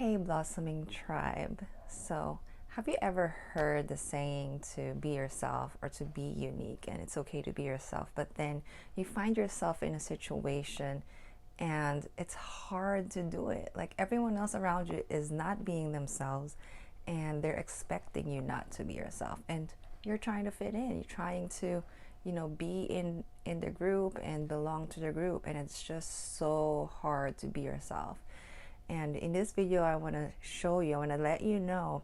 Hey, Blossoming Tribe. So, have you ever heard the saying to be yourself or to be unique? And it's okay to be yourself, but then you find yourself in a situation and it's hard to do it. Like everyone else around you is not being themselves and they're expecting you not to be yourself. And you're trying to fit in, you're trying to be in the group and belong to the group, and it's just so hard to be yourself. And in this video, I want to show you, I want to let you know,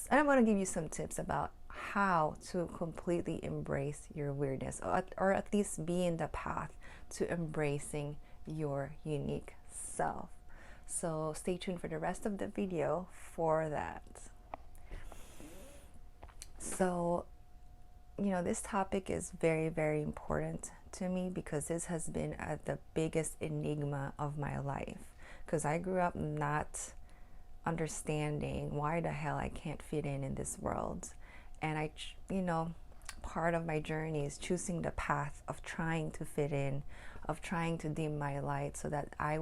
and I want to give you some tips about how to completely embrace your weirdness, or at least be in the path to embracing your unique self. So stay tuned for the rest of the video for that. So, this topic is very, very important to me because this has been the biggest enigma of my life. Because I grew up not understanding why the hell I can't fit in this world. And part of my journey is choosing the path of trying to fit in, of trying to dim my light so that I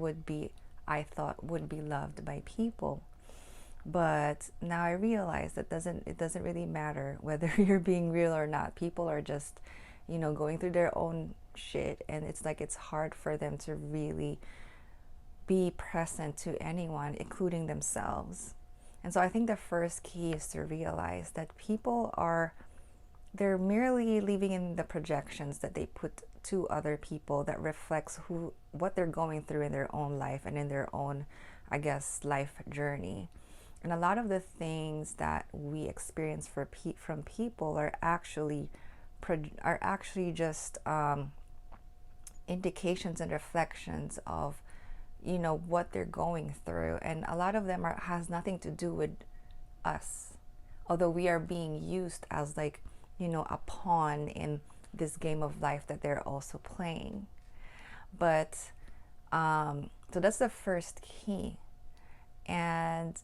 thought would be loved by people. But now I realize that it doesn't really matter whether you're being real or not. People are just, going through their own shit, and it's hard for them to really be present to anyone, including themselves. And so I think the first key is to realize that they're merely living in the projections that they put to other people that reflects what they're going through in their own life and in their own, I guess, life journey. And a lot of the things that we experience from people are actually just indications and reflections of what they're going through, and a lot of them has nothing to do with us, although we are being used as a pawn in this game of life that they're also playing. But so that's the first key. And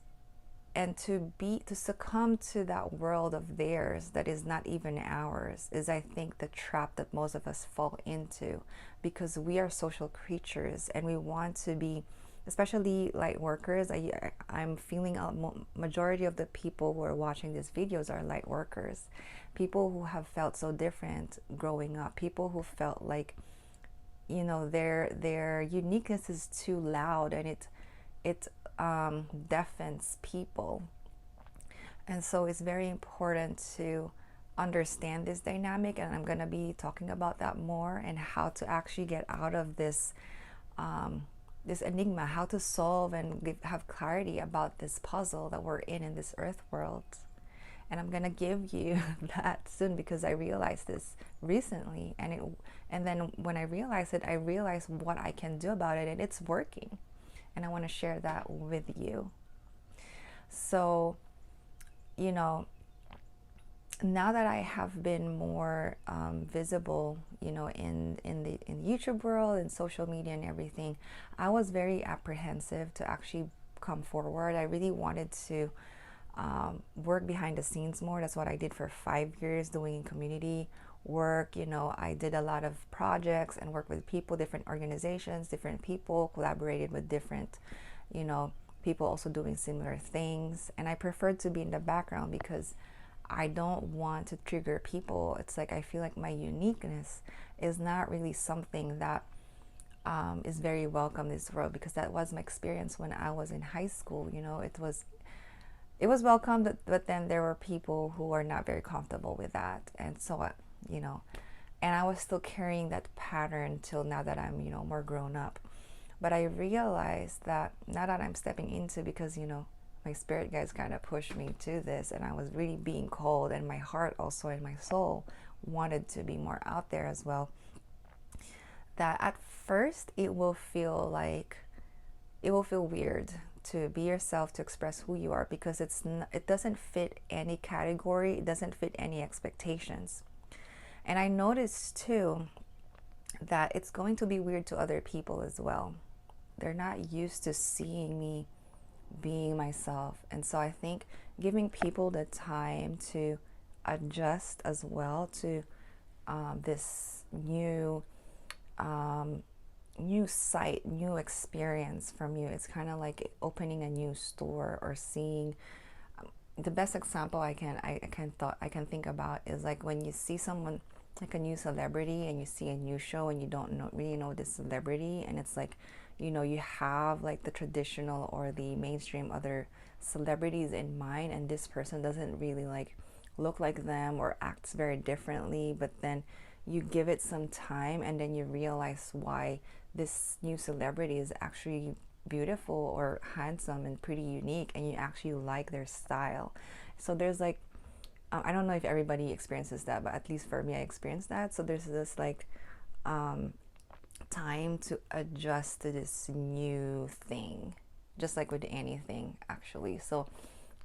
to succumb to that world of theirs that is not even ours is, I think, the trap that most of us fall into, because we are social creatures and we want to be, especially light workers. I'm feeling a majority of the people who are watching these videos are light workers, people who have felt so different growing up, people who felt like their uniqueness is too loud and it deafens people. And so it's very important to understand this dynamic, and I'm going to be talking about that more, and how to actually get out of this enigma, how to solve and have clarity about this puzzle that we're in this earth world. And I'm going to give you that soon, because I realized this recently, and then when I realized it, I realized what I can do about it, and it's working. And I want to share that with you. So, now that I have been more visible, in the YouTube world and social media and everything, I was very apprehensive to actually come forward. I really wanted to work behind the scenes more. That's what I did for 5 years, doing community work. I did a lot of projects and worked with people, different organizations, different people, collaborated with different, people also doing similar things. And I preferred to be in the background because I don't want to trigger people. It's like I feel like my uniqueness is not really something that is very welcome in this world, because that was my experience when I was in high school. It was welcome, but then there were people who were not very comfortable with that. And so and I was still carrying that pattern till now that I'm, more grown up. But I realized that now that I'm stepping into, because, my spirit guides kind of pushed me to this, and I was really being called, and my heart also and my soul wanted to be more out there as well, that at first it will feel weird to be yourself, to express who you are, because it doesn't fit any category, it doesn't fit any expectations. And I noticed too that it's going to be weird to other people as well. They're not used to seeing me being myself. And so I think giving people the time to adjust as well to this new new sight, new experience from you. It's kind of like opening a new store or seeing. The best example I can think about is like when you see someone like a new celebrity and you see a new show and you don't really know this celebrity, and it's like, you know, you have like the traditional or the mainstream other celebrities in mind, and this person doesn't really like look like them or acts very differently, but then you give it some time and then you realize why this new celebrity is actually beautiful or handsome and pretty unique, and you actually like their style. So there's like, I don't know if everybody experiences that, but at least for me, I experienced that. So there's this like time to adjust to this new thing, just like with anything, actually. So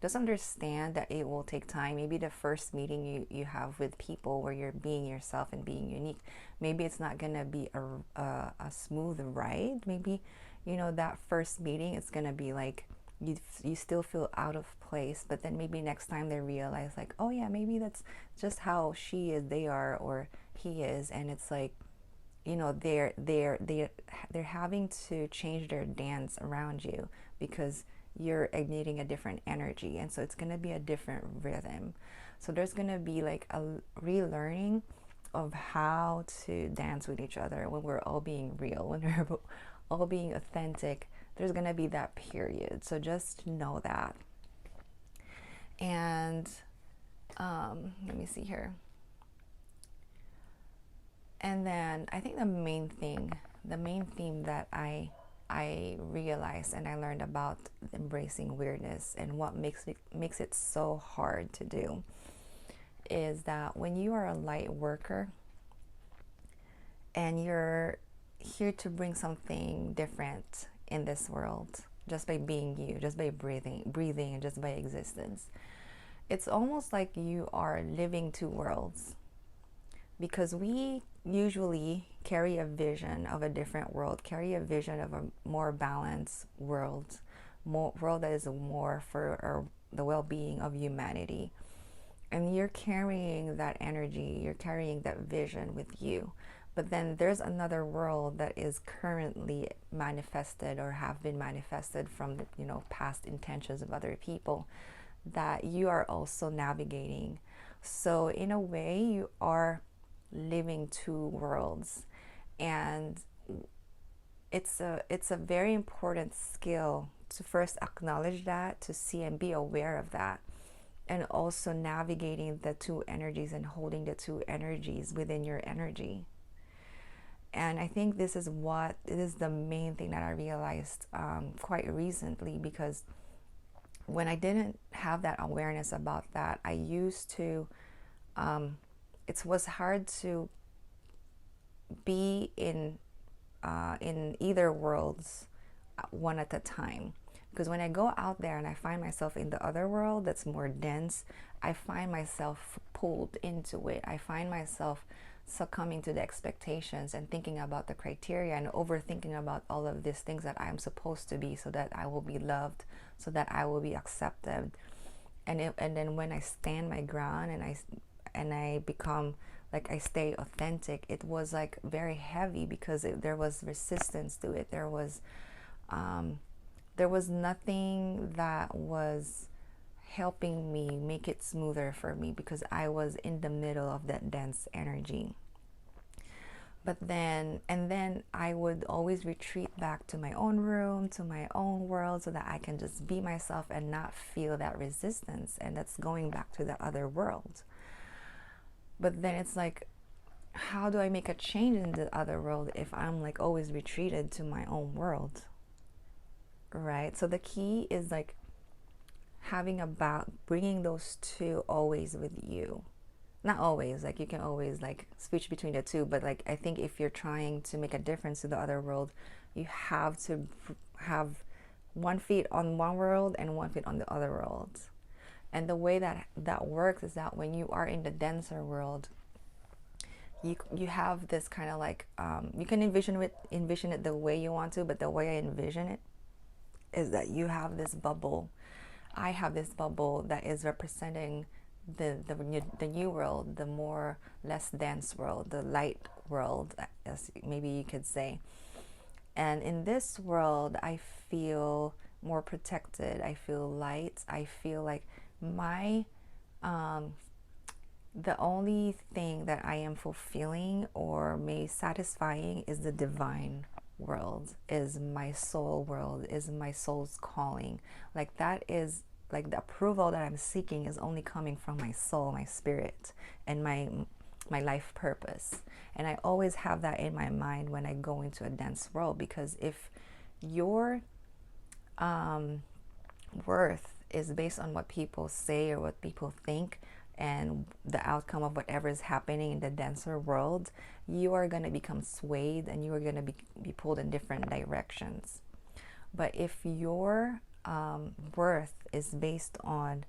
just understand that it will take time. Maybe the first meeting you have with people where you're being yourself and being unique, maybe it's not going to be a smooth ride. Maybe, you know, that first meeting, it's going to be like, you still feel out of place, but then maybe next time they realize like, oh yeah, maybe that's just how she is, they are, or he is. And it's like, you know, they're having to change their dance around you because you're igniting a different energy, and so it's going to be a different rhythm. So there's going to be like a relearning of how to dance with each other when we're all being real, when we're all being authentic. There's going to be that period, so just know that. And let me see here. And then I think the main theme that I realized and I learned about embracing weirdness and what makes it so hard to do is that when you are a light worker and you're here to bring something different in this world, just by being you, just by breathing and just by existence, it's almost like you are living two worlds, because we usually carry a vision of a different world, carry a vision of a more balanced world, world that is more for the well-being of humanity. And you're carrying that energy, you're carrying that vision with you. But then there's another world that is currently manifested or have been manifested from the, you know, past intentions of other people that you are also navigating. So in a way, you are living two worlds, and it's a very important skill to first acknowledge that, to see and be aware of that, and also navigating the two energies and holding the two energies within your energy. And I think this is the main thing that I realized quite recently, because when I didn't have that awareness about that, I used to it was hard to be in either worlds one at a time. Because when I go out there and I find myself in the other world that's more dense, I find myself pulled into it. I find myself succumbing to the expectations and thinking about the criteria and overthinking about all of these things that I am supposed to be, so that I will be loved, so that I will be accepted. And then when I stand my ground and I become like, I stay authentic, it was like very heavy, because there was resistance to it. There was nothing that was helping me make it smoother for me, because I was in the middle of that dense energy. But then I would always retreat back to my own room, to my own world, so that I can just be myself and not feel that resistance. And that's going back to the other world. But then it's like, how do I make a change in the other world if I'm like always retreated to my own world? Right? So the key is like bringing those two always with you. Not always, like you can always like switch between the two, but like I think if you're trying to make a difference to the other world, you have to have 1 foot on one world and 1 foot on the other world. And the way that works is that when you are in the denser world, you have this kind of like you can envision it the way you want to, but the way I envision it is that you have this bubble. I have this bubble that is representing the new world, the more less dense world, the light world, as maybe you could say. And in this world, I feel more protected. I feel light. I feel like my the only thing that I am fulfilling or may satisfying is the divine world, is my soul world, is my soul's calling. Like that is like the approval that I'm seeking is only coming from my soul, my spirit, and my life purpose. And I always have that in my mind when I go into a dance world, because if your worth is based on what people say or what people think and the outcome of whatever is happening in the dancer world, you are going to become swayed and you are going to be pulled in different directions. But if your worth is based on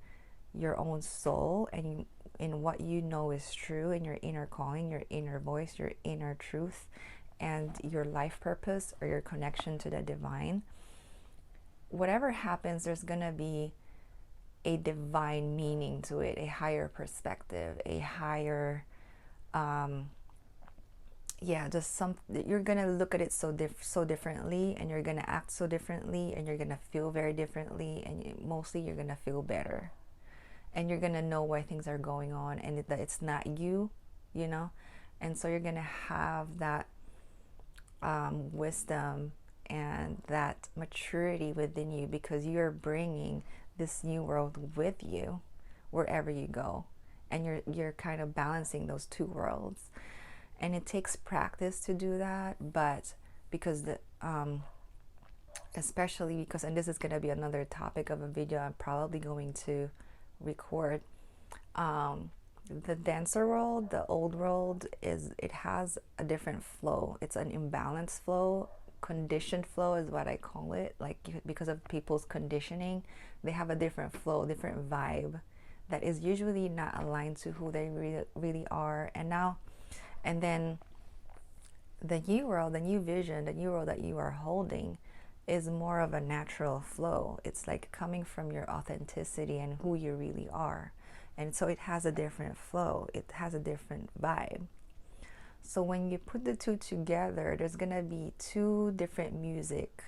your own soul and in what you know is true, in your inner calling, your inner voice, your inner truth, and your life purpose or your connection to the divine, whatever happens, there's going to be a divine meaning to it, a higher perspective, a higher just some, you're gonna look at it so differently, and you're gonna act so differently, and you're gonna feel very differently, and mostly you're gonna feel better, and you're gonna know why things are going on, and that it's not you, you know. And so you're gonna have that wisdom and that maturity within you, because you're bringing this new world with you wherever you go, and you're kind of balancing those two worlds. And it takes practice to do that, but because especially because, and this is going to be another topic of a video I'm probably going to record, the dancer world, the old world, it has a different flow. It's an imbalanced flow. Conditioned flow is what I call it, like because of people's conditioning, they have a different flow, different vibe that is usually not aligned to who they really are. And then the new world, the new vision, the new world that you are holding is more of a natural flow. It's like coming from your authenticity and who you really are. And so it has a different flow, it has a different vibe. So when you put the two together, there's gonna be two different music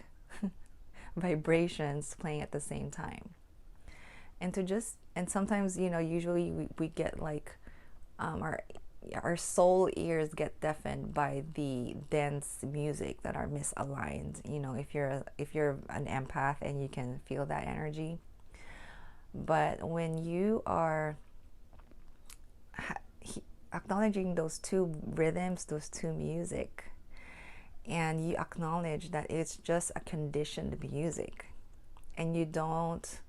vibrations playing at the same time. And sometimes, usually we get like our soul ears get deafened by the dance music that are misaligned. If you're an empath and you can feel that energy. But when you are acknowledging those two rhythms, those two music, and you acknowledge that it's just a conditioned music, and you don't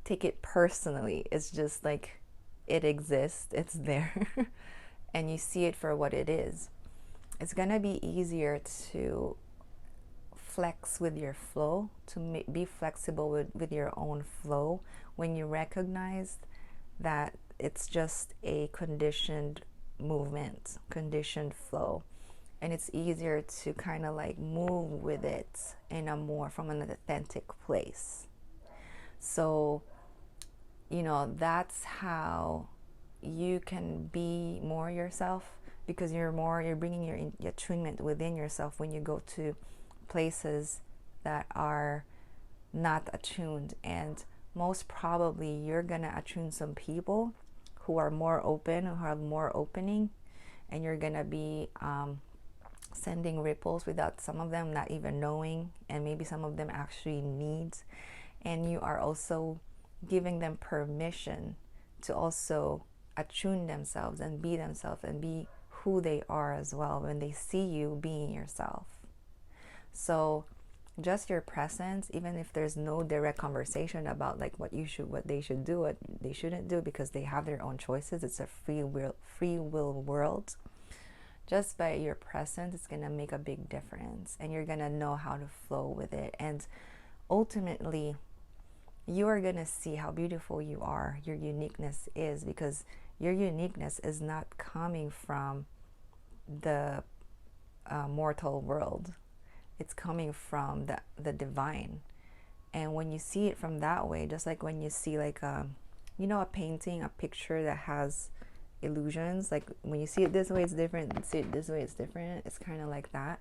take it personally, it's just like it exists, it's there, and you see it for what it is, it's gonna be easier to flex with your flow, to be flexible with your own flow, when you recognize that it's just a conditioned movement, conditioned flow, and it's easier to kind of like move with it in a more from an authentic place. So that's how you can be more yourself, because you're bringing your attunement within yourself when you go to places that are not attuned. And most probably you're gonna attune some people who are more open, who have more opening, and you're gonna be sending ripples without some of them not even knowing, and maybe some of them actually need. And you are also giving them permission to also attune themselves and be who they are as well when they see you being yourself. So just your presence, even if there's no direct conversation about like what they should do, what they shouldn't do, because they have their own choices, it's a free will world. Just by your presence, it's gonna make a big difference, and you're gonna know how to flow with it. And ultimately, you are gonna see how beautiful you are, your uniqueness is, because your uniqueness is not coming from the mortal world. It's coming from the divine. And when you see it from that way, just like when you see like a painting, a picture that has illusions, like when you see it this way it's different, see it this way it's different, it's kind of like that.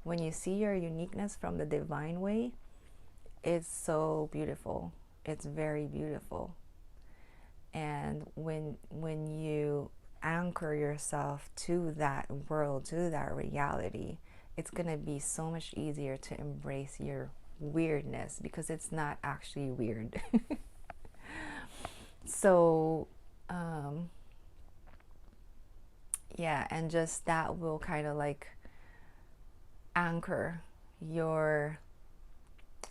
when you see your uniqueness from the divine way, it's so beautiful. It's very beautiful. And when you anchor yourself to that world, to that reality, it's going to be so much easier to embrace your weirdness, because it's not actually weird. So yeah, and just that will kind of like anchor your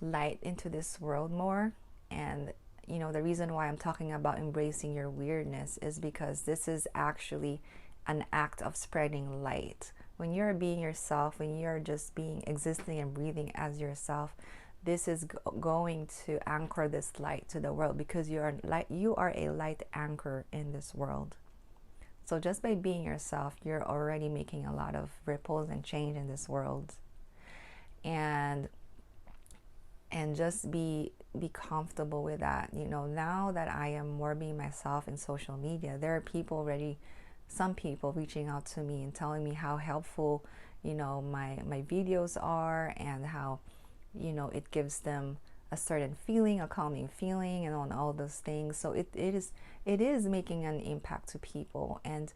light into this world more. And you know, the reason why I'm talking about embracing your weirdness is because this is actually an act of spreading light. When you're being yourself, when you're just being, existing and breathing as yourself, this is going to anchor this light to the world, because you are a light anchor in this world. So just by being yourself, you're already making a lot of ripples and change in this world. And just be comfortable with that. You know, now that I am more being myself in social media, there are people already, some people reaching out to me and telling me how helpful, you know, my videos are, and how, you know, it gives them a certain feeling, a calming feeling, and on all those things. So it is making an impact to people, and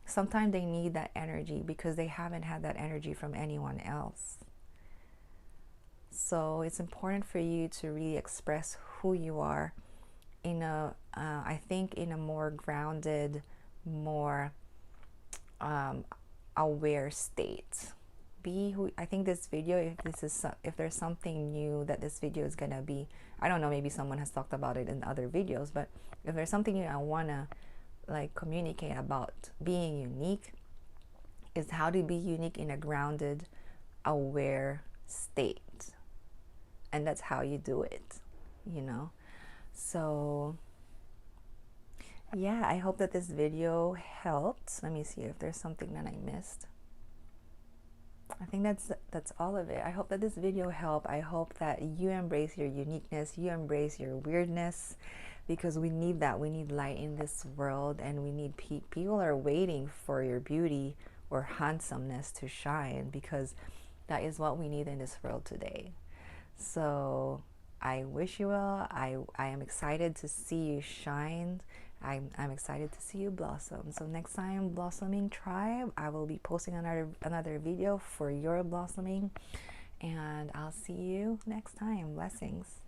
sometimes they need that energy because they haven't had that energy from anyone else. So it's important for you to really express who you are in a, I think, in a more grounded, more aware state. Be who, I think this video, if there's something new that this video is gonna be, I don't know, maybe someone has talked about it in other videos, but if there's something new I wanna like communicate about being unique, is how to be unique in a grounded, aware state. And that's how you do it, you know. So yeah, I hope that this video helped. Let me see if there's something that I missed. I think that's all of it. I hope that this video helped. I hope that you embrace your uniqueness, you embrace your weirdness, because we need that. We need light in this world, and we need people are waiting for your beauty or handsomeness to shine, because that is what we need in this world today. So I wish you well. I am excited to see you shine. I'm excited to see you blossom. So next time, Blossoming Tribe, I will be posting another video for your blossoming, and I'll see you next time. Blessings.